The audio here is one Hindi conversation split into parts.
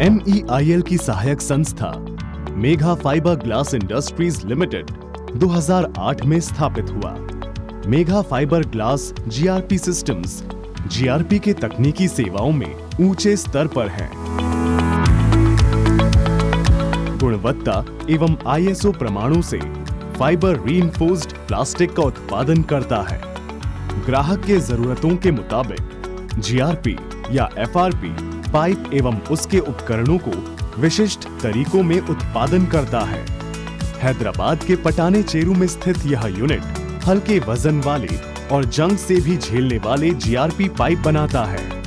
MEIL की सहायक संस्था Megha fibre glass industries limited 2008 में स्थापित हुआ। Megha fibre glass GRP systems GRP के तकनीकी सेवाओं में ऊंचे स्तर पर है। गुणवत्ता एवं ISO प्रमाणों से फाइबर रीइंफोर्स्ड प्लास्टिक का उत्पादन करता है। ग्राहक के जरूरतों के मुताबिक GRP या FRP पाइप एवं उसके उपकरणों को विशिष्ट तरीकों में उत्पादन करता है। हैदराबाद के पटाने चेरू में स्थित यह यूनिट हल्के वजन वाले और जंग से भी झेलने वाले GRP पाइप बनाता है।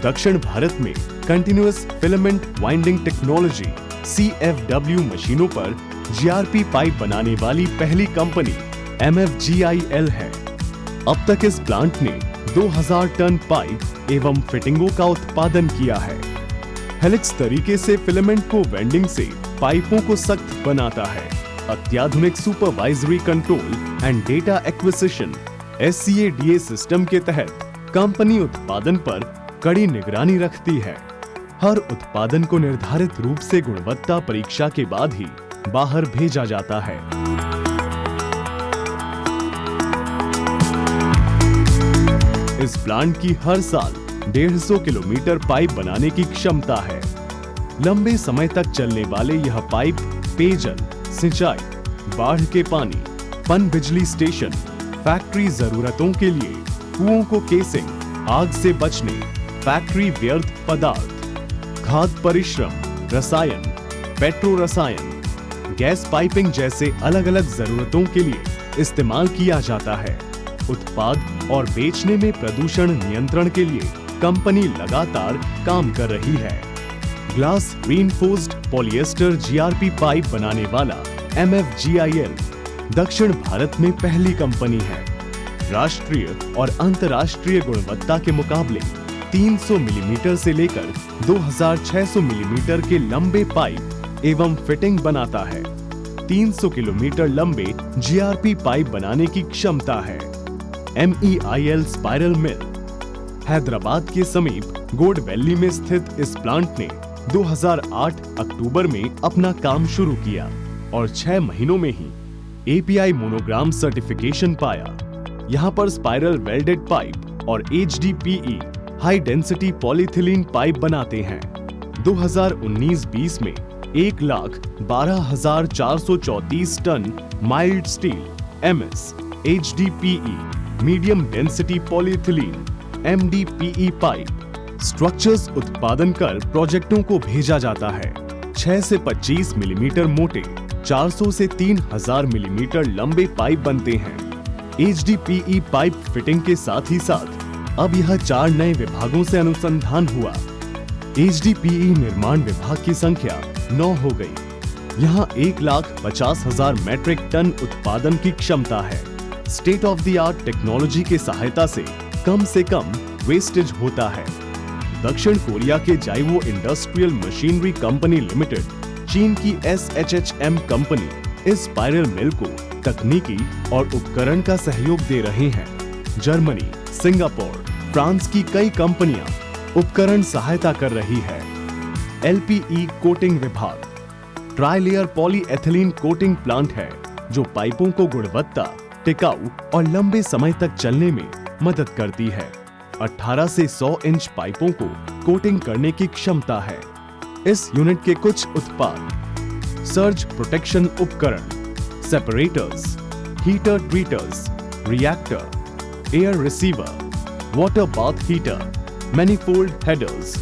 दक्षिण भारत में continuous filament winding technology CFW मशीनों पर GRP पाइप बनाने वाली पहली कंपनी MFGIL है। अब तक इस प्लांट ने 2000 टन पाइप एवं फिटिंगों का उत्पादन किया है। हेलिक्स तरीके से फिलामेंट को वेंडिंग से पाइपों को सख्त बनाता है। अत्याधुनिक supervisory control and data acquisition SCADA system के तहत कंपनी उत्पादन पर कड़ी निगरानी रखती है। हर उत्पादन को निर्धारित रूप से गुणवत्ता परीक्षा के बाद ही बाहर भेजा जाता है। इस प्लांट की हर साल 150 किलोमीटर पाइप बनाने की क्षमता है। लंबे समय तक चलने वाले यह पाइप पेयजल, सिंचाई, बाढ़ के पानी, पन बिजली स्टेशन, फैक्ट्री जरूरतों के लिए, कुओं को केसिंग, आग से बचने, फैक्ट्री व्यर्थ पदार्थ, खाद परिश्रम, रसायन, पेट्रो रसायन, गैस पाइपिंग जैसे अलग अलग जरूरतों के लिए इस्तेमाल किया जाता है। उत्पाद और बेचने में प्रदूषण नियंत्रण के लिए कंपनी लगातार काम कर रही है। Glass reinforced polyester GRP pipe बनाने वाला MFGIL दक्षिण भारत में पहली कंपनी है। राष्ट्रीय और अंतर्राष्ट्रीय गुणवत्ता के मुकाबले 300 मिलीमीटर से लेकर 2600 मिलीमीटर के लंबे पाइप एवं फिटिंग बनाता है। 300 किलोमीटर लंबे GRP पाइप बनाने की क्षमता है। MEIL स्पाइरल मिल हैदराबाद के समीप गोड वैली में स्थित इस प्लांट ने 2008 अक्टूबर में अपना काम शुरू किया और 6 महीनों में ही API मोनोग्राम सर्टिफिकेशन पाया। यहाँ पर स्पाइरल वेल्डेड पाइप और HDPE high density polyethylene pipe बनाते हैं। 2019-20 में 1,12,434 ton mild steel MS, HDPE, medium density polyethylene MDPE pipe structures उत्पादन कर प्रोजेक्टों को भेजा जाता है। 6 से 25 मिलीमीटर मोटे 400 से 3000 मिलीमीटर लंबे पाइप बनते हैं। HDPE पाइप फिटिंग के साथ ही साथ अब यह 4 नए विभागों से अनुसंधान हुआ। HDPE निर्माण विभाग की संख्या 9 हो गई। यहाँ 1,50,000 मैट्रिक टन उत्पादन की क्षमता है। State of the art technology के सहायता से कम वेस्टेज होता है। दक्षिण कोरिया के जाइवो इंडस्ट्रियल मशीनरी कंपनी लिमिटेड चीन की SHHM कंपनी इस स्पाइरल मिल को तकनीकी और उपकरण का सहयोग दे रहे हैं। जर्मनी, सिंगापुर, फ्रांस की कई कंपनियां उपकरण सहायता कर रही है। LPE कोटिंग विभाग ट्राइलेयर पॉलीएथिलीन कोटिंग प्लांट है जो पाइपों को गुणवत्ता, टिकाऊ और लंबे समय तक चलने में मदद करती है। 18 से 100 इंच पाइपों को कोटिंग करने की क्षमता है। इस यूनिट के कुछ उत्पाद सर्ज प्रोटेक्शन उपकरण, separators, heater treaters, reactor, air receiver, water bath heater, manifold headers,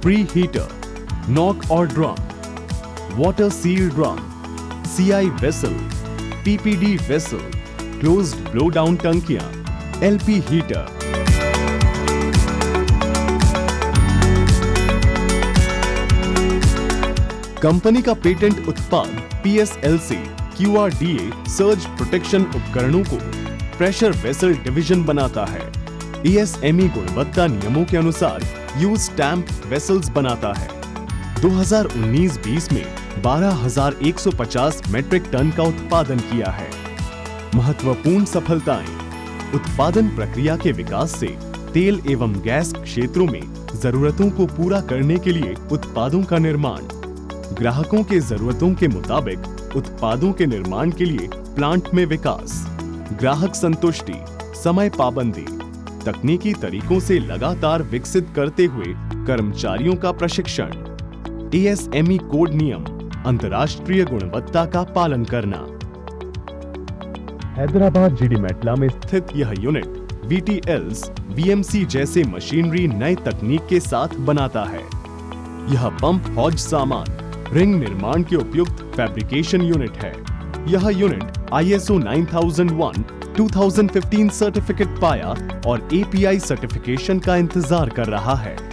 pre heater, knock और drum, water seal drum, CI vessel, PPD vessel, closed blow down टंकियां, LP हीटर। कंपनी का पेटेंट उत्पाद PSLC QRDA सर्ज प्रोटेक्शन उपकरणों को प्रेशर वेसल डिवीजन बनाता है। ESME गुणवत्ता नियमों के अनुसार यूज स्टैम्प वेसल्स बनाता है। 2019-20 में 12,150 मैट्रिक टन का उत्पादन किया है। महत्वपूर्ण सफलताएं: उत्पादन प्रक्रिया के विकास से तेल एवं गैस क्षेत्रों में जरूरतों को पूरा करने के लिए उत्पादों का निर्माण, ग्राहकों के जरूरतों के मुताबिक उत्पादों के निर्माण के लिए प्लांट में विकास, ग्राहक संतुष्टि, समय पाबंदी, तकनीकी तरीकों से लगातार विकसित करते हुए कर्मचारियों का प्रशिक्षण, ASME कोड नियम, अंतर्राष्ट्रीय गुणवत्ता का पालन करना। हैदराबाद GD मेटला में स्थित यह यूनिट VTLs, VMC जैसे मशीनरी नए तकनीक के साथ बनाता है। यह पंप हौज सामान, रिंग निर्माण के उपयुक्त फैब्रिकेशन यूनिट है। यह यूनिट ISO 9001 2015 सर्टिफिकेट पाया और API सर्टिफिकेशन का इंतजार कर रहा है।